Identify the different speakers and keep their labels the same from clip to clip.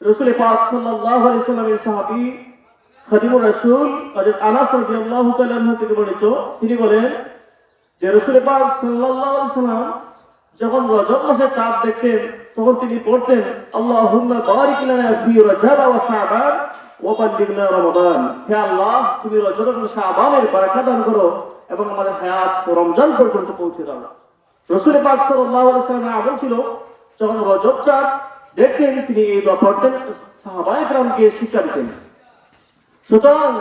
Speaker 1: রাসূল পাক সাল্লাল্লাহু আলাইহি ওয়াসাল্লামের সাহাবী খাদিমুর রাসূল হযরত আনাস রাদিয়াল্লাহু তাআলা আনহু থেকে বর্ণিত, তিনি বলেন যে রাসূল পাক সাল্লাল্লাহু আলাইহি ওয়াসাল্লাম যখন রজব মাসে চাঁদ দেখতেন তখন তিনি পড়তেন, আল্লাহুম্মা বারিক লানা ফি রজব ওয়া শাবান ওয়া বাল্লিগনা রমাদান। হে আল্লাহ, তুমি রজব এবং শাবানের বারাকা দান করো এবং আমাদের হায়াত রমজান পর্যন্ত পৌঁছে দাও। রাসূল পাক সাল্লাল্লাহু আলাইহি ওয়াসাল্লামের আমল ছিল যখন রজব চাঁদ দেখতেন তিনি এই দোয়া পড়তেন, সাহাবায়ে কেরামকে শিক্ষা দিতেন। সুতরাং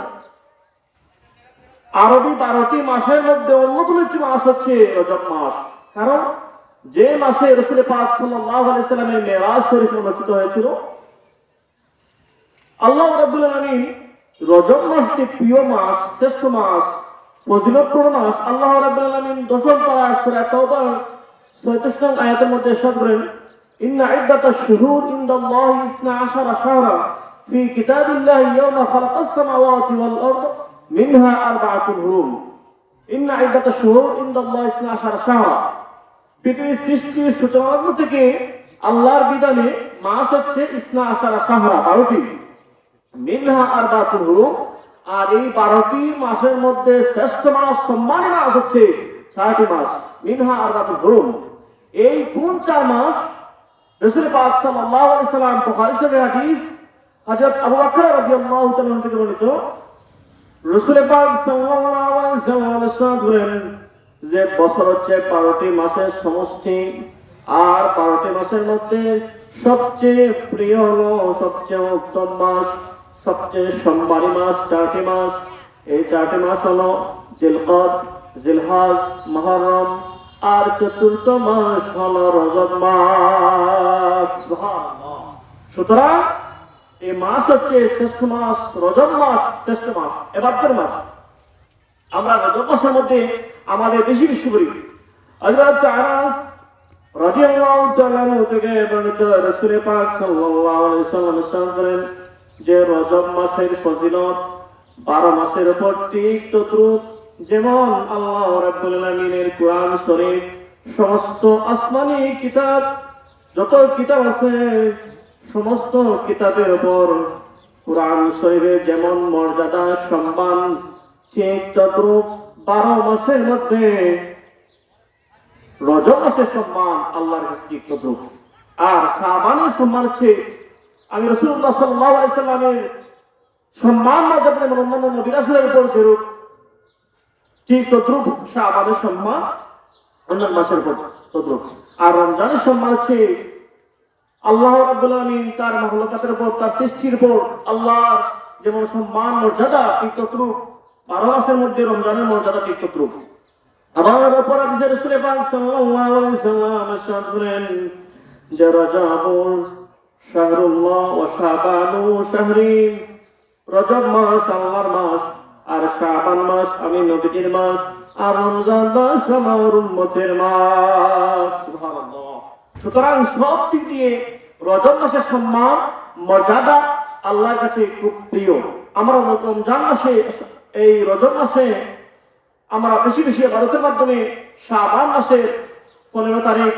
Speaker 1: আরবি 12টি মাসের মধ্যে অন্যতম একটি মাস হচ্ছে রজব মাস। কারণ যে মাসে রাসূল পাক সাল্লাল্লাহু আলাইহি ওয়াসাল্লামের মেরাজ শরীফ অনুষ্ঠিত হয়েছিল, আল্লাহ রাব্বুল আলামিন রজব মাসকে প্রিয় মাস, শ্রেষ্ঠ মাস, ফজিলতপূর্ণ মাস আল্লাহ রাব্বুল আলামিন 10 পারা সূরা তাওবার 36 নং আয়াতের মধ্যে ইরশাদ করেন, ইন্না ইদ্দাতাশ শুহুর ইনদাল্লাহি 12 শাহরা ফি কিতাবিল্লাহি ইয়াওমা খালাকাস সামাওয়াতি ওয়াল আরদ মিনহা আরবাআতুন হুরুম। ইন্না ইদ্দাতাশ শুহুর ইনদাল্লাহি 12 শাহরা, পৃথিবীর সৃষ্টির সূচনা থেকে আল্লাহর বিধানে মাস হচ্ছে 12 শাহরা, 12টি। মিনহা আরবাআতুন হুরুম, আর এই 12টি মাসের মধ্যে শ্রেষ্ঠ মাস, সম্মানী মাস হচ্ছে 4টি মাস। মিনহা আরবাআতুন হুরুম, এই কোন 4 মাস? রাসূল পাক সাল্লাল্লাহু আলাইহি ওয়াসাল্লাম বুখারী শরীফের হাদিস হযরত আবু বকর রাদিয়াল্লাহু তাআলা থেকে বর্ণিত, রাসূল পাক সাল্লাল্লাহু আলাইহি ওয়াসাল্লাম বলেন যে বছর হচ্ছে 12টি মাসের সমষ্টি, আর 12টি মাসের মধ্যে সবচেয়ে প্রিয় হলো, সবচেয়ে উত্তম মাস, সবচেয়ে সম্মানী মাস 4টি মাস। এই 4টি মাস হলো জিলকদ, জিলহজ, মুহররম, আর চতুর্থ মাস হলো রজব মাস। সুবহানাল্লাহ। সুতরাং এই মাস হচ্ছে শ্রেষ্ঠ মাস, রজব মাস শ্রেষ্ঠ মাস, এবাদতের মাস। আমরা রজব মাসের মধ্যে আমাদের বেশি বেশি করি। হযরত আনাস রাদিয়াল্লাহু তাআলা থেকে বর্ণিত, রাসূল পাক সাল্লাল্লাহু আলাইহি ওয়াসাল্লাম ইরশাদ করেন যে রজব মাসের ফজিলত 12 মাসের উপর ঠিক তদ্রুপ যেমন আল্লাহ রাব্বুল আলামিনের কোরআন শরীফ সমস্ত আসমানি কিতাব, যত কিতাব আছে সমস্ত কিতাবের উপর কোরআন শরীফের যেমন মর্যাদা, সম্মান, ঠিক তদ্রুপ 12 মাসের মধ্যে রজব মাসের সম্মান আল্লাহর কাছে ঠিক তদ্রুপ। আর শাবানের সম্মান হচ্ছে, আমি রাসূলুল্লাহ সাল্লাল্লাহু আলাইহি ওয়াসাল্লামের সম্মান মর্যাদা যেমন অন্যান্য নবীর রাসূলের উপর যেরূপ ঠিক তদ্রুপ শাবানের সম্মান অন্যান্য মাসের উপর তদ্রুপ। আর রমজানের সম্মান হচ্ছে আল্লাহ রাব্বুল আলামিন তার মাখলুকাতের উপর, তার সৃষ্টির উপর আল্লাহর যেমন সম্মান মর্যাদা ঠিক তদ্রুপ 12 মাসের মধ্যে রমজানের মর্যাদা ঠিক তদ্রুপ। আবার অপর হাদিসে রাসূল পাক সাল্লাল্লাহু আলাইহি ওয়াসাল্লাম ইরশাদ করেন যে রজবুল শাহরুল্লাহ ওয়া শাবানু শাহরি, রজব মাস আল্লাহর মাস, আর শাবান মাস আমি নবীর মাস, আর রমজান মাস আমার উম্মতের মাস। সুবহানাল্লাহ। সুতরাং সব দিক দিয়ে রজব মাসের সম্মান মর্যাদা আল্লাহর কাছে খুব প্রিয়। আমরা রমজান মাসে, এই রজব মাসে আমরা বেশি বেশি ইবাদতের মাধ্যমে শাবান মাসের 15 তারিখ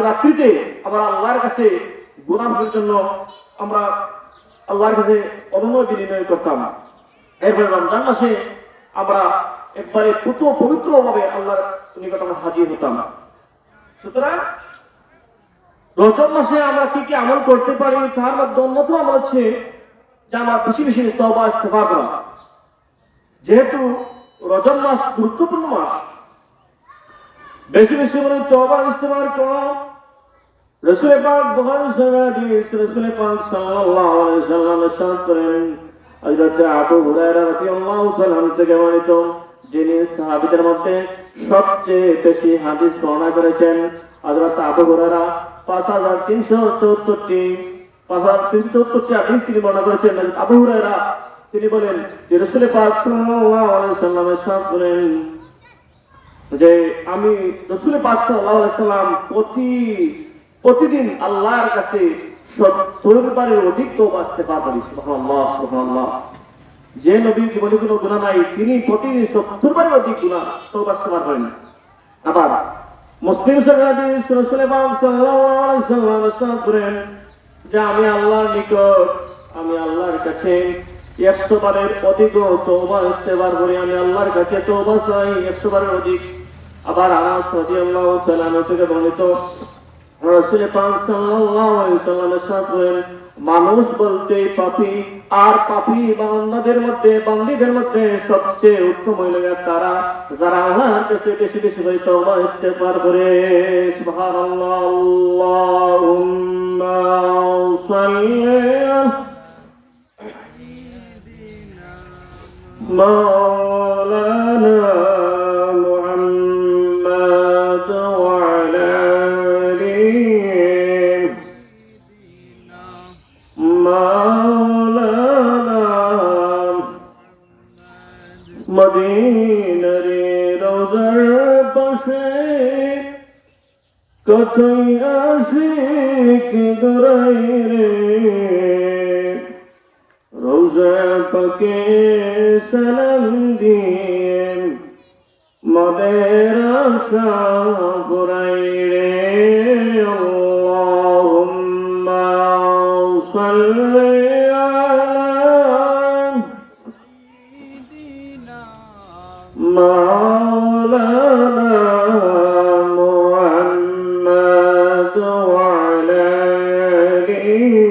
Speaker 1: রাত্রিতে আমরা আল্লাহর কাছে গুনাহ মাফের জন্য আমরা আল্লাহর কাছে অনুনয় বিনয় করতাম। এরপরে রমজান মাসে আমরা একবারে পবিত্রভাবে আল্লাহর নিকট আমরা হাজির হতাম। সুতরাং রজব মাসে আমরা কি কি আমল করতে পারি, তার মধ্যে অন্যতম আমল হচ্ছে যে আমরা বেশি বেশি তওবা ইস্তেগফার করা। যেহেতু রজব মাস গুরুত্বপূর্ণ মাস, বেশি বেশি করে তওবা ইস্তেগফার করা। রাসূল পাক বুখারী শরীফের হাদিস, রাসূল পাক সাল্লাল্লাহু আলাইহি ওয়াসাল্লাম ইরশাদ করেন, হযরত আবু হুরায়রা রাদিয়াল্লাহু তাআলা থেকে বর্ণিত, যিনি সাহাবীদের মধ্যে সবচেয়ে বেশি হাদিস বর্ণনা করেছেন, হযরত আবু হুরায়রা 5374টি হাদিস তিনি বর্ণনা করেছেন। আবু হুরায়রা তিনি বলেন যে রাসূল পাক সাল্লাল্লাহু আলাইহি ওয়াসাল্লাম ইরশাদ করেন যে আমি রাসূল পাক সাল্লাল্লাহু আলাইহি ওয়াসাল্লাম প্রতিদিন আল্লাহর কাছে 70 বারের অধিক তওবা ইস্তেগফার করি। সুবহানাল্লাহ, সুবহানাল্লাহ। যে নবীর জীবনে কোনো গুনাহ নাই, তিনি প্রতিদিন 70 বারের অধিক গুনাহ তওবা ইস্তেগফার করেন। আবার মুসলিম শরীফের হাদিস, রাসূল পাক সাল্লাল্লাহু আলাইহি ওয়াসাল্লাম ইরশাদ করেন যে আমি আল্লাহর নিকট, আমি আল্লাহর কাছে 100 বারের অধিক তওবা ইস্তেগফার করি, আমি আল্লাহর কাছে তওবা চাই 100 বারের অধিক। আবার আনাস রাদিয়াল্লাহু তাআলা থেকে বর্ণিত, রাসূল পাক সাল্লাল্লাহু আলাইহি ওয়াসাল্লাম ইরশাদ করেন, মানুষ বলতেই পাপী, আর পাপী বান্দাদের মধ্যে, বান্দীদের মধ্যে সবচেয়ে উত্তম হইল তারা যারা আল্লাহর কাছে বেশি বেশি করে তওবা ইস্তেগফার করে। সুবহানাল্লাহ। আল্লাহুম্মা সাল্লি মাওলানা মুহাম্মাদ ওয়া আলা মাওলানা মদিনার রওজার পাশে কোথায় আশিক দরাই রে, রওজা পাকে সালাম দিয়ে মনের আশা পুরাই রে। আল্লাহুম্মা সাল্লি আলা মাওলানা মুহাম্মাদ ওয়া আলা আলিহি